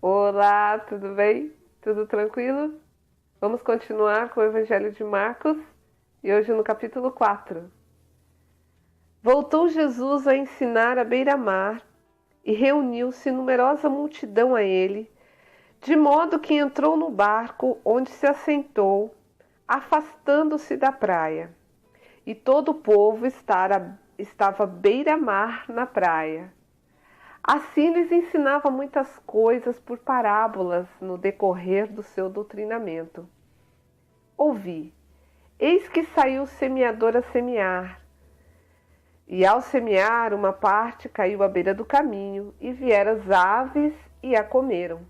Olá, tudo bem? Tudo tranquilo? Vamos continuar com o Evangelho de Marcos e hoje no capítulo 4. Voltou Jesus a ensinar à beira-mar e reuniu-se numerosa multidão a ele, de modo que entrou no barco onde se assentou, afastando-se da praia. E todo o povo estava beira-mar na praia. Assim lhes ensinava muitas coisas por parábolas no decorrer do seu doutrinamento. Ouvi, eis que saiu o semeador a semear. E ao semear, uma parte caiu à beira do caminho, e vieram as aves e a comeram.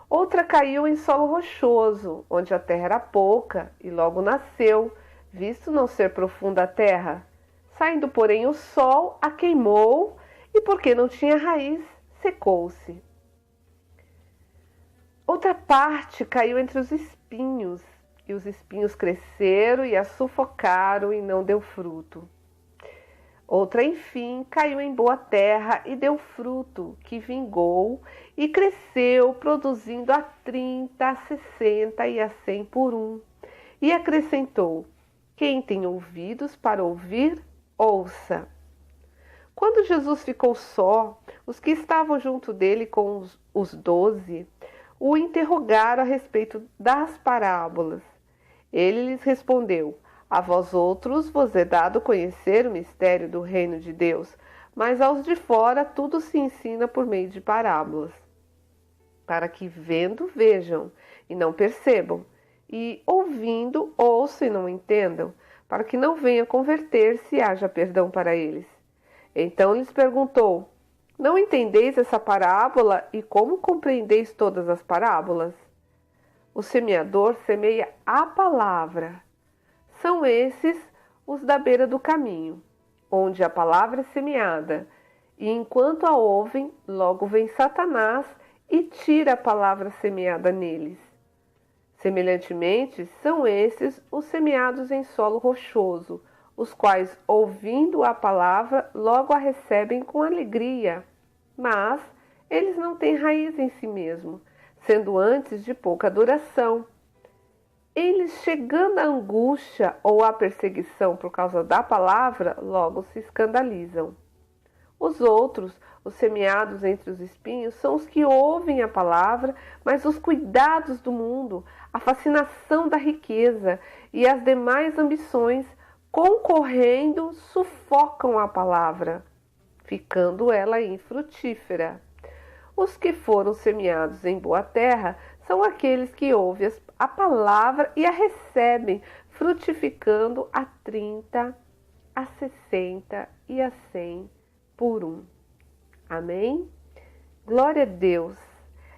Outra caiu em solo rochoso, onde a terra era pouca, e logo nasceu, visto não ser profunda a terra. Saindo, porém, o sol, a queimou, e porque não tinha raiz, secou-se. Outra parte caiu entre os espinhos, e os espinhos cresceram e a sufocaram e não deu fruto. Outra, enfim, caiu em boa terra e deu fruto, que vingou e cresceu, produzindo a 30, a 60 e a 100 por um. E acrescentou: quem tem ouvidos para ouvir, ouça. Quando Jesus ficou só, os que estavam junto dele com os 12 o interrogaram a respeito das parábolas. Ele lhes respondeu: a vós outros vos é dado conhecer o mistério do reino de Deus, mas aos de fora tudo se ensina por meio de parábolas, para que vendo vejam e não percebam, e ouvindo ouçam e não entendam, para que não venha converter-se e haja perdão para eles. Então lhes perguntou: não entendeis essa parábola e como compreendeis todas as parábolas? O semeador semeia a palavra. São esses os da beira do caminho, onde a palavra é semeada, e enquanto a ouvem, logo vem Satanás e tira a palavra semeada neles. Semelhantemente, são esses os semeados em solo rochoso, os quais, ouvindo a palavra, logo a recebem com alegria, mas eles não têm raiz em si mesmo, sendo antes de pouca duração. Eles, chegando à angústia ou à perseguição por causa da palavra, logo se escandalizam. Os outros, os semeados entre os espinhos, são os que ouvem a palavra, mas os cuidados do mundo, a fascinação da riqueza e as demais ambições, concorrendo, sufocam a palavra, ficando ela infrutífera. Os que foram semeados em boa terra são aqueles que ouvem a palavra e a recebem, frutificando a 30, a 60 e a 100 por um. Amém? Glória a Deus!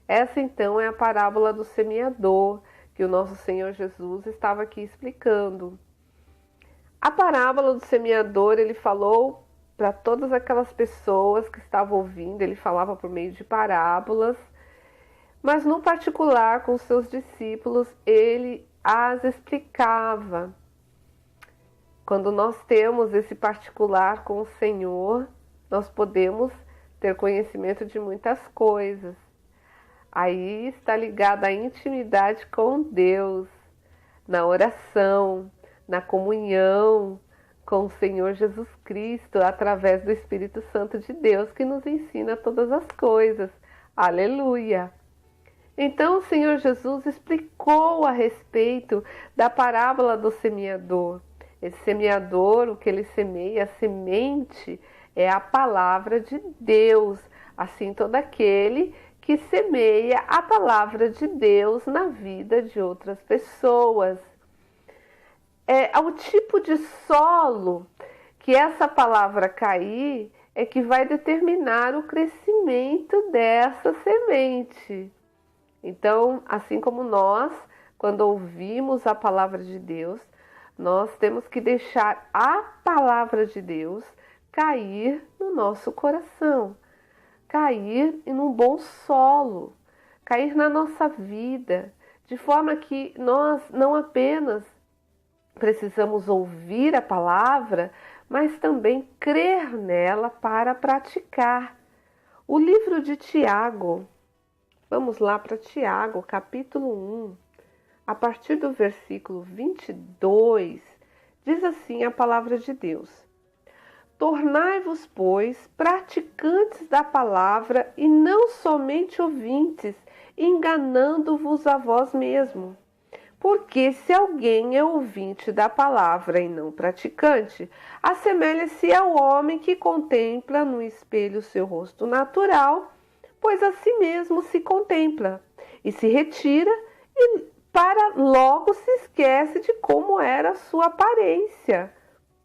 Essa então é a parábola do semeador que o nosso Senhor Jesus estava aqui explicando. A parábola do semeador, ele falou para todas aquelas pessoas que estavam ouvindo, ele falava por meio de parábolas, mas no particular com os seus discípulos, ele as explicava. Quando nós temos esse particular com o Senhor, nós podemos ter conhecimento de muitas coisas. Aí está ligada a intimidade com Deus, na oração, na comunhão com o Senhor Jesus Cristo, através do Espírito Santo de Deus, que nos ensina todas as coisas. Aleluia! Então o Senhor Jesus explicou a respeito da parábola do semeador. Esse semeador, o que ele semeia, a semente, é a palavra de Deus. Assim, todo aquele que semeia a palavra de Deus na vida de outras pessoas. O tipo de solo que essa palavra cair é que vai determinar o crescimento dessa semente. Então, assim como nós, quando ouvimos a palavra de Deus, nós temos que deixar a palavra de Deus cair no nosso coração, cair em um bom solo, cair na nossa vida, de forma que nós não apenas precisamos ouvir a palavra, mas também crer nela para praticar. O livro de Tiago, Vamos lá para Tiago, capítulo 1, a partir do versículo 22, diz assim a palavra de Deus: Tornai-vos, pois, praticantes da palavra e não somente ouvintes, enganando-vos a vós mesmos. Porque se alguém é ouvinte da palavra e não praticante, assemelha-se ao homem que contempla no espelho seu rosto natural, pois a si mesmo se contempla, e se retira e para logo se esquece de como era a sua aparência.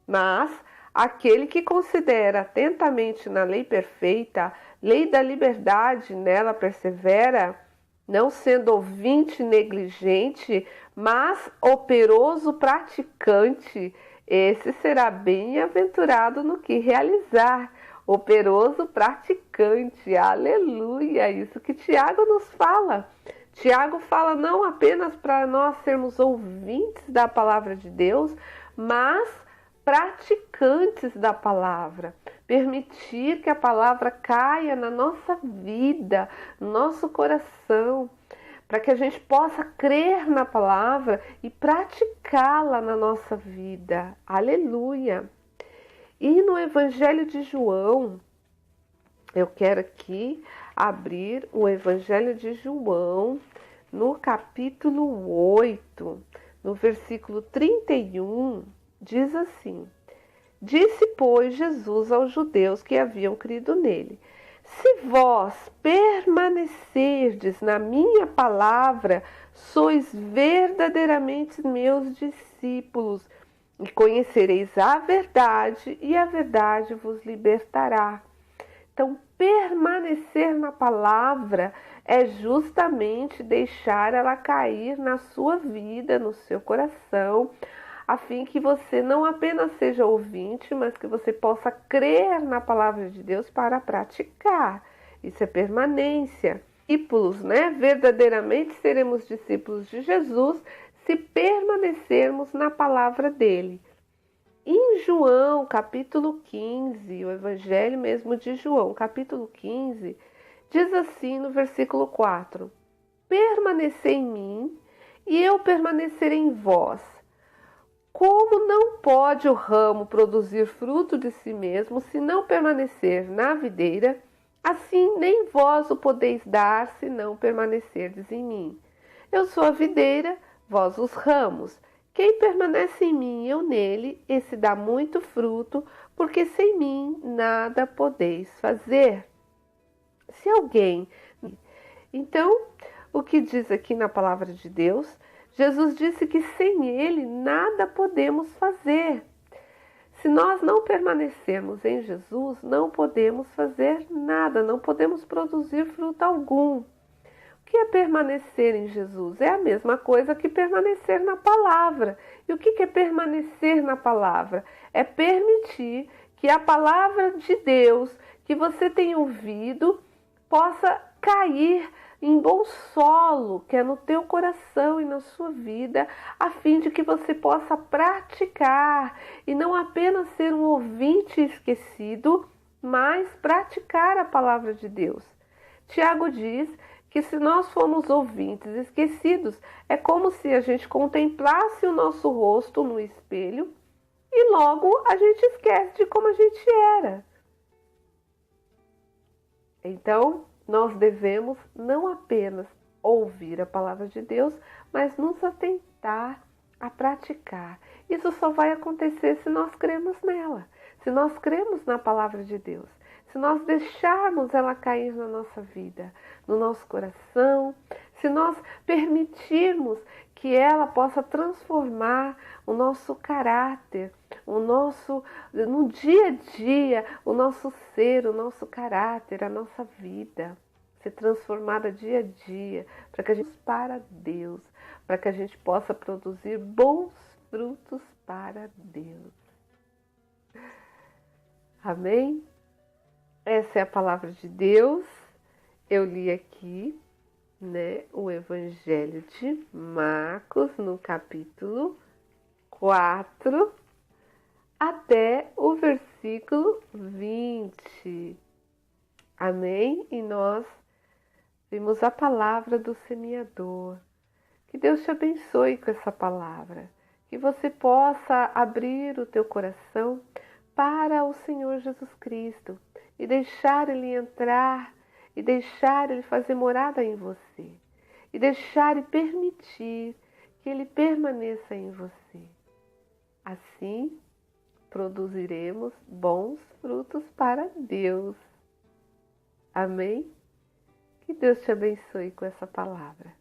Mas aquele que considera atentamente na lei perfeita, lei da liberdade, nela persevera, não sendo ouvinte negligente, mas operoso praticante, esse será bem-aventurado no que realizar. Operoso praticante, aleluia, isso que Tiago nos fala. Tiago fala não apenas para nós sermos ouvintes da palavra de Deus, mas praticantes da palavra. Permitir que a palavra caia na nossa vida, no nosso coração, para que a gente possa crer na palavra e praticá-la na nossa vida. Aleluia! E no Evangelho de João, eu quero aqui abrir o Evangelho de João, no capítulo 8, no versículo 31, diz assim: Disse, pois, Jesus aos judeus que haviam crido nele: Se vós permanecerdes na minha palavra, sois verdadeiramente meus discípulos, e conhecereis a verdade, e a verdade vos libertará. Então, permanecer na palavra é justamente deixar ela cair na sua vida, no seu coração, a fim que você não apenas seja ouvinte, mas que você possa crer na palavra de Deus para praticar. Isso é permanência. Discípulos, né? Verdadeiramente seremos discípulos de Jesus se permanecermos na palavra dele. Em João, capítulo 15, o Evangelho mesmo de João, capítulo 15, diz assim no versículo 4: Permanecei em mim e eu permanecerei em vós. Como não pode o ramo produzir fruto de si mesmo se não permanecer na videira, assim nem vós o podeis dar se não permanecerdes em mim. Eu sou a videira, vós os ramos. Quem permanece em mim e eu nele, esse dá muito fruto, porque sem mim nada podeis fazer. Se alguém... Então, o que diz aqui na palavra de Deus? Jesus disse que sem ele nada podemos fazer. Se nós não permanecermos em Jesus, não podemos fazer nada, não podemos produzir fruto algum. O que é permanecer em Jesus? É a mesma coisa que permanecer na palavra. E o que é permanecer na palavra? É permitir que a palavra de Deus que você tem ouvido possa cair em bom solo, que é no teu coração e na sua vida, a fim de que você possa praticar e não apenas ser um ouvinte esquecido, mas praticar a palavra de Deus. Tiago diz que se nós formos ouvintes esquecidos, é como se a gente contemplasse o nosso rosto no espelho e logo a gente esquece de como a gente era. Então, nós devemos não apenas ouvir a palavra de Deus, mas nos atentar a praticar. Isso só vai acontecer se nós cremos nela, se nós cremos na palavra de Deus, se nós deixarmos ela cair na nossa vida, no nosso coração, se nós permitirmos que ela possa transformar o nosso caráter, no dia a dia, o nosso ser, o nosso caráter, a nossa vida, ser transformada dia a dia, para que a gente para Deus, para que a gente possa produzir bons frutos para Deus. Amém? Essa é a palavra de Deus. Eu li aqui, o Evangelho de Marcos, no capítulo 4, até o versículo 20. Amém? E nós Vimos a palavra do semeador. Que Deus te abençoe com essa palavra. Que você possa abrir o teu coração para o Senhor Jesus Cristo e deixar Ele entrar e deixar Ele fazer morada em você e deixar e permitir que Ele permaneça em você. Assim, produziremos bons frutos para Deus. Amém? Que Deus te abençoe com essa palavra.